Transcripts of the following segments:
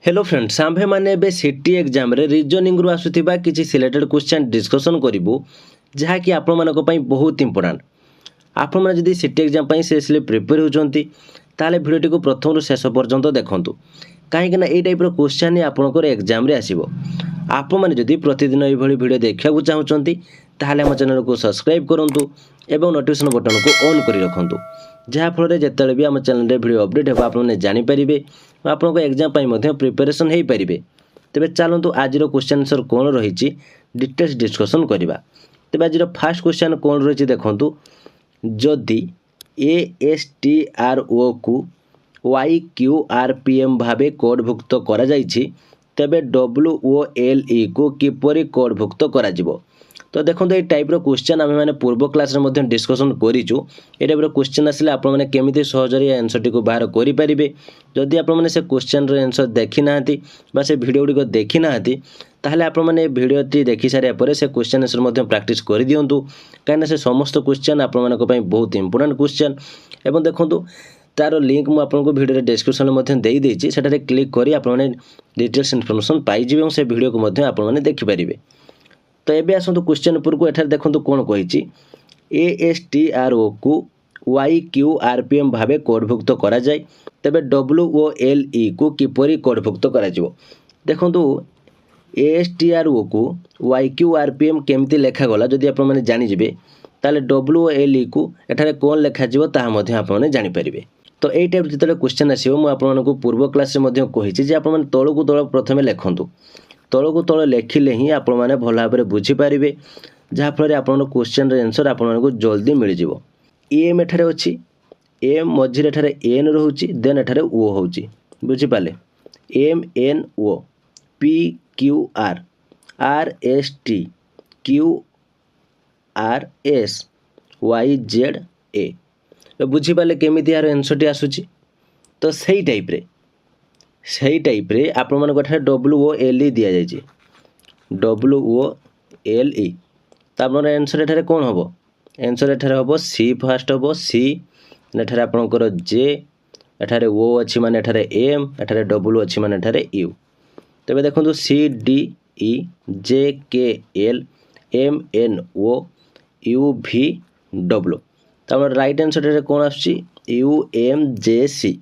Hello friends आम्भे माने बे city exam रे reasoning रु आसुथिबा किछि सिलेक्टेड क्वेश्चन डिस्कशन करिवु जहा कि आपण मानको पई बहुत इंपोर्टेंट। आपण माने जदी सिटी एग्जाम पई सेसली प्रिपेयर होचंती ताले भिडियोटी को प्रथम रु शेष पर्यंत देखंतु काहे कि ना ए टाइप रो क्वेश्चन आपनकर एग्जाम रे आसीबो। आपण माने जदी प्रतिदिन ए भली भिडियो देखिया चाहूचंती ताले हम चैनल को सब्सक्राइब करंतु एवं नोटिफिकेशन बटन को ऑन करी रखंतु जहाँफल जिते भी आम चैनल रे वीडियो अपडेट हो आपने जानीपारे आपको एग्जाम प्रिपरेशन हो पारे। तेज चलतु आज क्वेश्चन आंसर कौन रही डिटेल्स डिस्कसन करवा। तेज आज फास्ट क्वेश्चन कौन रही देखु जदि ASTRO को YQRPM भावे कोडभुक्त करा जाइछि तेबे WOLE को किपरि कोडभुक्त करा जिवो। तो देखो ये टाइप रो क्वेश्चन आम मैंने पूर्व क्लास में डिस्कसन करूँ ये टाइप क्वेश्चन आसिले आपने केमी सहजरे आंसर टी बाहर करेंगे। जदि आपने से क्वेश्चन आंसर देखी ना से भिडियो गुड़िक देखी ना ताहले आपने भिडियोटी देखी सारे से क्वेश्चन आंसर प्रैक्टिस कर दिंतु कहीं से समस्त क्वेश्चन आपण बहुत इंपोर्टेंट क्वेश्चन। एवं देखो तार लिंक मुझे आपको भिडियो डिस्क्रिप्शन में देदेछि सेटारे क्लिक करी आपने डिटेल्स इनफॉरमेशन पाइबे और से भिडियो को आपने देखिपारे। तो ये आसतु क्वेश्चन उपर को एठार देखो कौन कही ASTRO को YQRPM भावे कोडभुक्त करा जाए तेबे WOLE को किपरि कोडभुक्त करा जिवो। देखो ASTRO को YQRPM केमती लेखा गला जदि आप मैंने जानिजे ताले WOLE को एठारे कौन लेखा जिवो ताहा मध्ये आपने जानि परिबे। तो यही टाइप जो क्वेश्चन आसो मुझे आपको पूर्व क्लास कही जे आप तल को तल प्रथमे लेखंतु तल को तल लेखिले ही आपण मैंने भल भाव में बुझीपारे जहाँफल आप क्वेश्चन आंसर आपको जल्दी मिल जाव। एम एठारे अच्छी एम मझे एठारे एन रोचे देन एठारे ओ होची बुझीपारे MNO PQR RST QRS YZA बुझीपारे केमी यार आंसर टी आसूची। तो सही टाइप रे आपण मानको WOLE दिया जायछि WOLE तो आपन आंसर एठारे कौन हम आंसर एठारे हम सी फास्ट हम सी एठारे आपनकर जे एठारे ओ अच्छी माने एठारे एम एठारे W अच्छी माने एठारे यू। तबे देखो CDEJKL MNO UVW तो आप राइट आंसर एठारे कौन आछि UMJC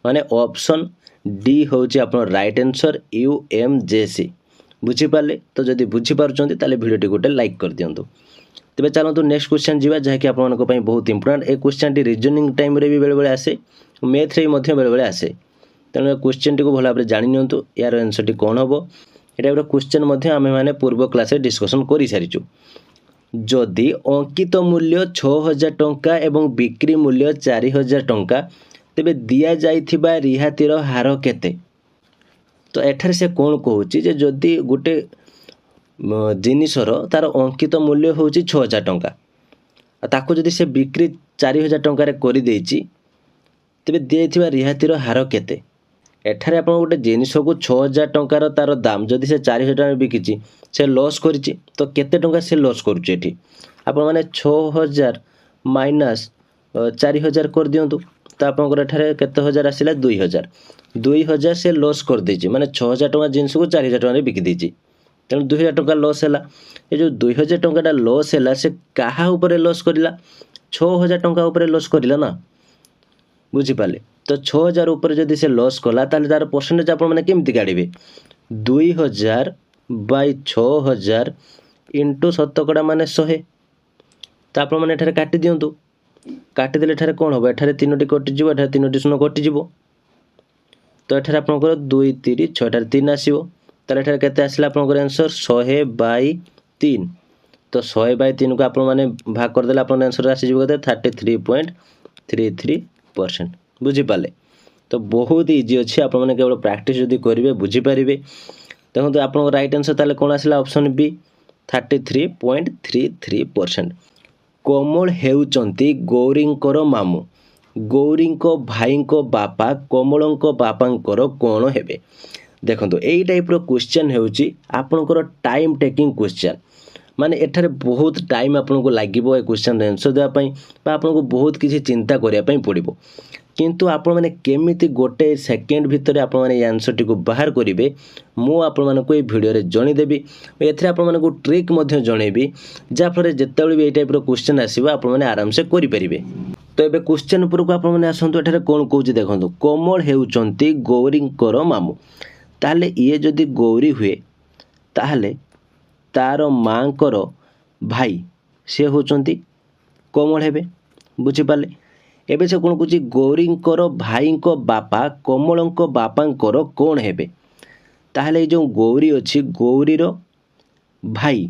माने ऑप्शन डी हूँ आप राइट आंसर UMJC बुझीपारे। तो जदि बुझीपार्टी ताले भिडियोटी गोटे लाइक कर दिंतु। तेज चलतु नेक्स्ट क्वेश्चन जावा जहाँकि आपंप बहुत इंपोर्टेंट ए क्वेश्चन टी रीजनिंग टाइम रे भी बेले बेले आसे मैथ रे बेले बेले आसे तेणु क्वेश्चन टी को भल भाव में जानी नियंतु यार आंसर टी कौन हम ये क्वेश्चन आम मैंने पूर्व क्लास डिस्कसन कर सारीचु। जदि अंकित मूल्य 6000 टंका एवं बिक्री मूल्य 4000 टंका तेबे दिया जाइथिबा रिहातिर हार केते। तो एठार से कौन कहूँ जदि गोटे जिनिसर तार अंकित मूल्य हूँ 6000 टंका ताको जदि से बिक्री 4000 टंकार कर तेबे दिया रिहातिर हार केते। एठारे आप गोटे जिनिस को 6000 टंकार तार दाम जदि से 4000 टंका बिकी से लॉस करिछि तो केते टंका से लॉस करुछि एठी आपण माने 6000 माइनस 4000 कर दियंतु तो आपंकर एठारे केते हजार आसिला 2000 से लॉस कर देछि माने 6000 टंका जिनिस को 4000 टंका बिकी देछि तेणु 2000 टंका लॉस है। ये जो 2000 टंका लॉस है से कहा ऊपर लॉस करिला 6000 टंका ऊपर लॉस करिला ना बुझीपारे। तो 6000 ऊपर जदि से लॉस कला ताले तार परसेंटेज आपण माने केमती काढिबे 2000 बाय 6000 इंटू शतकड़ा माने 100 तो आपण माने एठारे काटि दियंतु काटिदेले एठारे कौन हम एठारे 3टी कटिଯିବ एठारे 3टी शून्य कटिଯିବ तो एठारे आपनकर 2 3 6 एठारे 3 आसीबो ताले एठारे केते आसिला आपनकर आंसर 100 बाय 3 तो 100 बाय 3 को आपण माने भाग कर देले आपन आंसर आसी जिवो केते 33.33% बुझी पाले। तो बहुत इजी अछि आपण माने केवल प्रैक्टिस जदी करिवे बुझी परिबे। देखो आपन राइट आंसर ताले कोन आसिला ऑप्शन बी 33.33%। कोमल हेउचंती गौरींकर मामू गौरींको भाईंको बापा कोमलंको बापांकर कौन हेबे। देखो यही टाइप रो क्वेश्चन हेउची आपनकर टाइम टेकिंग क्वेश्चन माने एठारे बहुत टाइम आपनको लागिबो ए क्वेश्चन आंसर देबा पई बा आपनको बहुत किछि चिंता करिया पई पड़िबो किंतु आपण मैंने केमिति गोटे सेकेंड भितर आपण मैंने आंसर टी बाहर करेंगे मु आपण मानक ये वीडियो रे जणीदेवी एथिरे आपण मानक ट्रिक मध्य जणेबी जाफल जितेबाला भी ये टाइप क्वेश्चन आसो आपण मैंने आराम से करेंगे। तो ये क्वेश्चन उपरको आपण मैंने आसतु एठारे कौन कौच देखो कमल हेउचंती गौरींकर मामू ताहले ये जदि गौरी हुए ताहले तार माँकर भाई सी होचंती कमल हेबे बुझिपारे। एबे से कौन कौच गौरींकर भाईंक बापा कमलंक बापांकर कौन हेबे ताहले जो गौरी अच्छी गौरीर भाई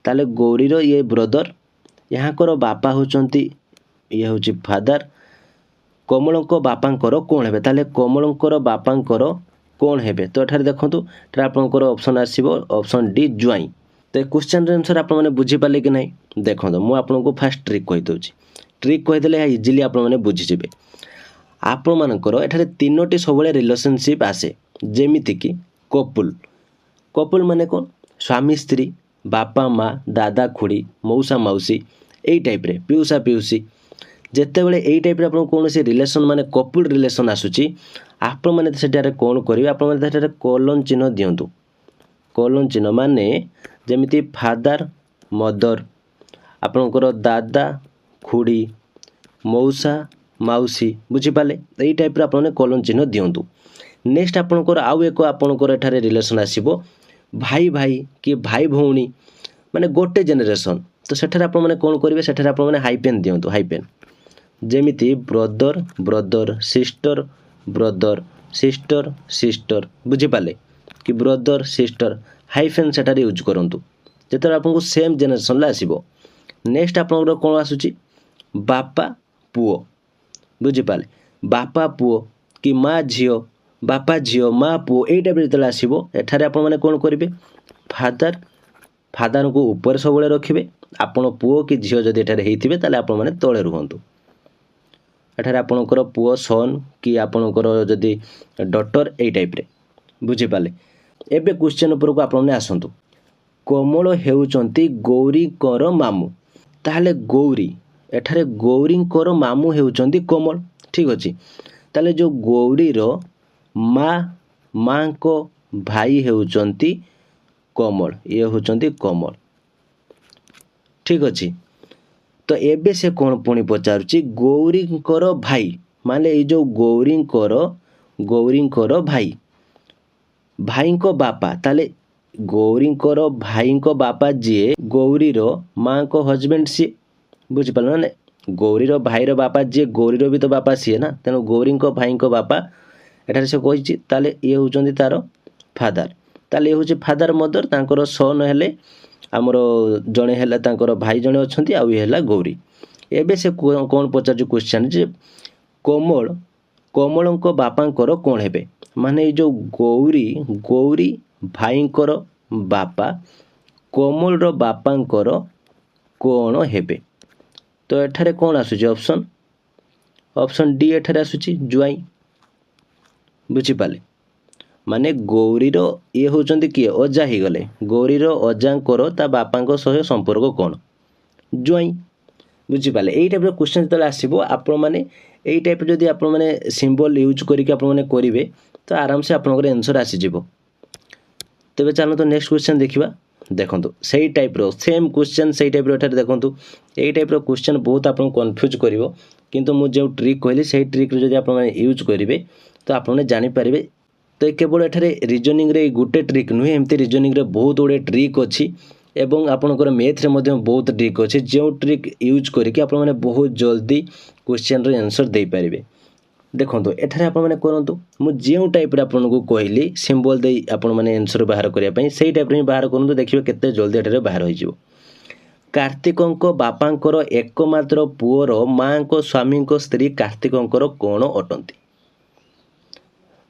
ताले गौरीर ये ब्रदर यहाँ बापा होचंती ये हूँ फादर कमलंक बापांकर कौन हेबे ताले कमलंकर बापांकर कौन हेबे। तो एठारे देखंतु एठारे आपनकर ऑप्शन आसीबो ऑप्शन डी ज्वाई। तो क्वेश्चन आंसर आपण माने बुझी पाले कि नहीं देखंतु मु आपनको फास्ट ट्रिक कहि दउची ट्रिक कहि देले इजीली आपण माने बुझी जेबे। आपण मानकर एठारे तीनोटी सबले रिलेशनशिप आसे जेमिति कि कपुल कपुल माने कौन स्वामी स्त्री बापा माँ दादा खुड़ी मौसा मौसी एई टाइप रे पिउसा पिउसी जेतेबेले एई टाइप रे आपण कोनोसी रिलेशन माने कपुल रिलेशन आसुची आपण माने सेटारे कोन करिवे आपण माने सेटारे कोलन चिन्ह दियंतु कोलन चिन्ह माने जेमिति फादर मदर आपणकर दादा खुड़ी मौसा माउसी बुझी पाले एई टाइप रे आपण कोलन चिन्ह दियंतु। नेक्स्ट आपणकर आउ एक आपणकर एठारे रिलेशन आसीबो भाई भाई कि भाई भौणी माने गोटे जेनेरेशन तो सेठारे आपण माने कोन करिवे सेठारे आपण माने हाइपेन दियंतु हाइपेन जेमिति ब्रदर ब्रदर सिस्टर सिस्टर बुझी पाले कि ब्रदर सिस्टर हाइफेन सेठारे यूज करंतु जेतरा आपनको सेम जेनेरेशन ला आसीबो। नेक्स्ट आपनकर कोन आसुची बापा पुओ बुझी पाले बापा पुओ कि माँ झियो बापा झियो माँ पुओ एई टाइप जेतला आसीबो एठारे आपण माने कोन करिवे फादर फादर को ऊपर सबले रखिबे आपण पुओ कि झियो जदि एठारे हेइथिबे ताले आपण माने तळे रुहंतु एठारे आपणकर पुओ सन कि आपणकर जदि डॉटर एई टाइप रे बुझी पाले। एबे क्वेश्चन ऊपर को आपण आसंतु कमल हेउचंती गौरीकर मामू ताहले गौरी एठारे गौरीकर मामू हेउचंती कमल ठीक अछि ताहले जो गौरीर माँ को भाई हेउचंती कमल ये होचंती कमल ठीक अछि। तो एबे से कौन पुणी पचारुची गौरींकर भाई माने ये जो गौरींकर भाई भाईंको बापा ताले गौरींकर भाईंको बापा जी गौरीर माँ को हजबैंड सी बुझी पाल ना गौरीर भाईर बापा जी गौरीर भी तो बापा सी ना तेणु गौरींको भाईंको बापा एठारे से कहिछि ताले ये होचंती तार फादर ताले ये होछि फादर मदर तांकर सन हेले आमर जड़े है भाई जड़े अच्छा आउ ये है गौरी। एबे से कौन पचार क्वेश्चन जे कमल कमलंक बापांकर कौन हेबे माने ये जो गौरी गौरी भाईंकर बापा कमल रो बापांकर कौन हेबे। तो एठारे कौन आसुची ऑप्शन ऑप्शन डी एठारे आसुची जुआई बुझी पाले माने गौरीर ये होचंती किए अजा ही गले गौरीर अजांकर ता बापांक सह संपर्क कौन जुआई बुझी पाले एई टाइप क्वेश्चन जतले आसीबो आपण माने एई टाइप जदी आपण माने सिंबल यूज करिके आपण माने करिवे तो आराम से आपनकर आंसर आसी जिवो। तबे चलो तो नेक्स्ट क्वेश्चन देखिबा देखंतु सेई टाइप रो सेम क्वेश्चन सेई टाइप रो एठारे देखंतु एई टाइप रो क्वेश्चन बहुत आपन कंफ्यूज करिवो किंतु मु जे ट्रिक कहली सेई ट्रिक रो जदी आपण माने यूज करिवे तो आपण माने जानि पारिबे। तो केवल एठारे रिजनिंग रे गोटे ट्रिक नुहे एमती रिजनिंग रे बहुत गुड़े ट्रिक अच्छी एवं आपनकर मैथ रे मध्य बहुत ट्रिक अच्छी जो ट्रिक यूज करके आपण माने बहुत जल्दी क्वेश्चन रे आंसर दे पारिबे। देखंतु एठारे आपण माने करंतु मु जे टाइप रे आपण को कहली सिंबल दे आपण माने आंसर बाहर करिया पई सेही टाइप रे बाहर करंतु देखिबे केते जल्दी एठारे बाहर होई जिवो। कार्तिकंको बापांकर एकमात्र पुओर मांको स्वामींको स्त्री कार्तिकंकर कोण अटंती।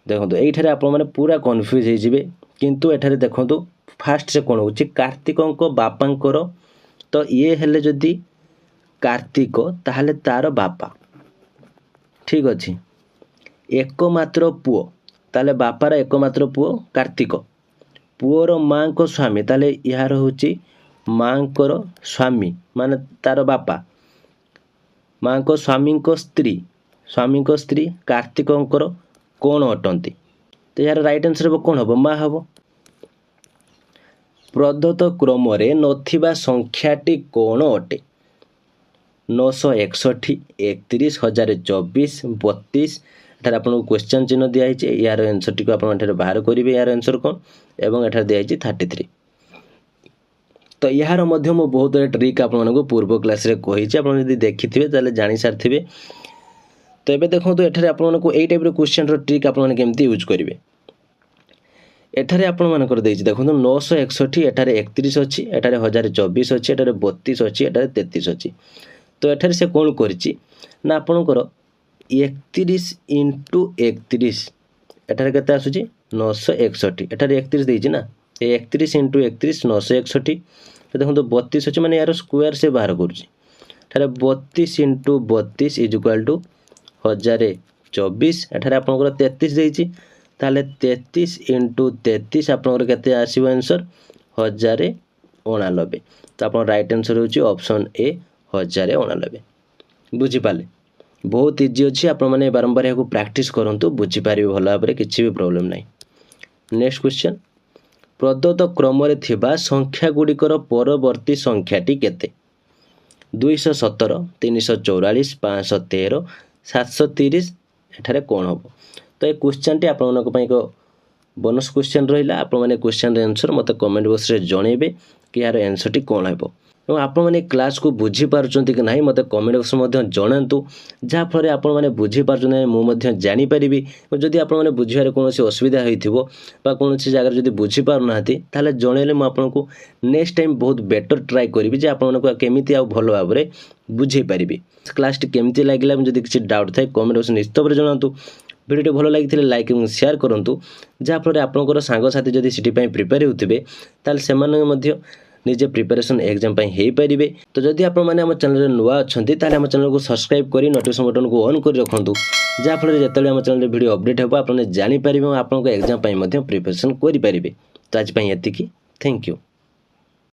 देखो ये आप पूरा कन्फ्यूज हो किंतु एठारे देखो फास्ट से कौन हो कार्तिकों बापांकर तो ये हेले जदि कार्तिक ताहले तार बापा ठीक अच्छे एकमात्र पुओ ताले बापार एकमात्र पुओ कार्तिक पुओर माँ को स्वामी ताले यार होची माँ को स्वामी माने तार बापा माँ को स्वामी को स्त्री स्वामी स्त्री कार्तिकंकर कौन अटंती तो यार राइट आंसर हम कौन हम माँ हम प्रदत्त क्रम नथिबा संख्याटी कौन अटे 961 31,024 32 एठार आपको क्वेश्चन चिन्ह दिखाई यार आंसर टी आप बाहर करेंगे यार आंसर कौन एवं एठार दिखाई 33 तो यार मध्य मु बहुत ट्रिक आपको पूर्व क्लास रे कही आप देखी थे जानी सारी तो ये देखो तो एठार आपको यही टाइप क्वेश्चन ट्रिक आपमती यूज करेंगे एठारे आपंकर देखो 961 एठारे 31 अच्छी एठारे 1024 अच्छी एठारे 32 अच्छी एठारे 33 अच्छी तो एठारे से कौन करिछि ना आपणकर 31 इंटू 31 एठारे केते आसुछि 961 एठारे 31 देछि ना 31 इंटू 31 961 तो देखो 32 अच्छी माने यार स्क्वायर से बाहर करुछि एठारे 32 इंटू 32 इज इक्वल टू 1024 एठारे आपणकर 33 देछि ताले 33 इंटू 33 आपनकर केते आसीबो आंसर 1089 तो आपन राइट आंसर होची ऑप्शन ए 1089 बुझी पाले बहुत इजी अछि आपन माने बारंबार याको प्रैक्टिस करंतु बुझी पारिबे भलो भाबरे किछि भी प्रॉब्लम नै नेक्स्ट क्वेश्चन प्रदत्त क्रम रे थिबा संख्या गुडिकर परवर्ती संख्याटी केते 217 344 513 730 एठारे कोन होबो तो ये क्वेश्चन टी आप एक बोनस क्वेश्चन रहा आप क्वेश्चन आंसर मत कमेंट बॉक्स रे जनइबे कि यार आंसर टी कौन है आप क्लास को बुझी पार्चंती कि नहीं मत कमेंट बॉक्स में जनातु जहाँफल आपने बुझी पार्चना मुझे जानीपरि जदि आप बुझार कौन असुविधा होता कौन जगह जब बुझी पारना ताले जनइले मुझको नेक्स्ट टाइम बहुत बेटर ट्राए करी जे आपको केमी भल भाव में बुझे पारि क्लास टी केमती लगे जब किसी डाउट थाए कमेंट बॉक्स निश्चित भाव जनातु भिडियो भल लगी लाइक और शेयर करूँ जहाँफल आपंकर सांगसाथी जदि सीटी प्रिपेयर होते ताल से निजे प्रिपरेशन एग्जाम हो पारे तो जदि आप चैनल नुआ अच्छा आम चैनल को सब्सक्राइब कर नोटिफिकेशन बटन को ऑन कर रखुँ जहाँफल जो आम चैनल वीडियो अपडेट हो आप जानीपर और आपको एग्जाम प्रिपरेशन करेंगे तो आज ये थैंक यू।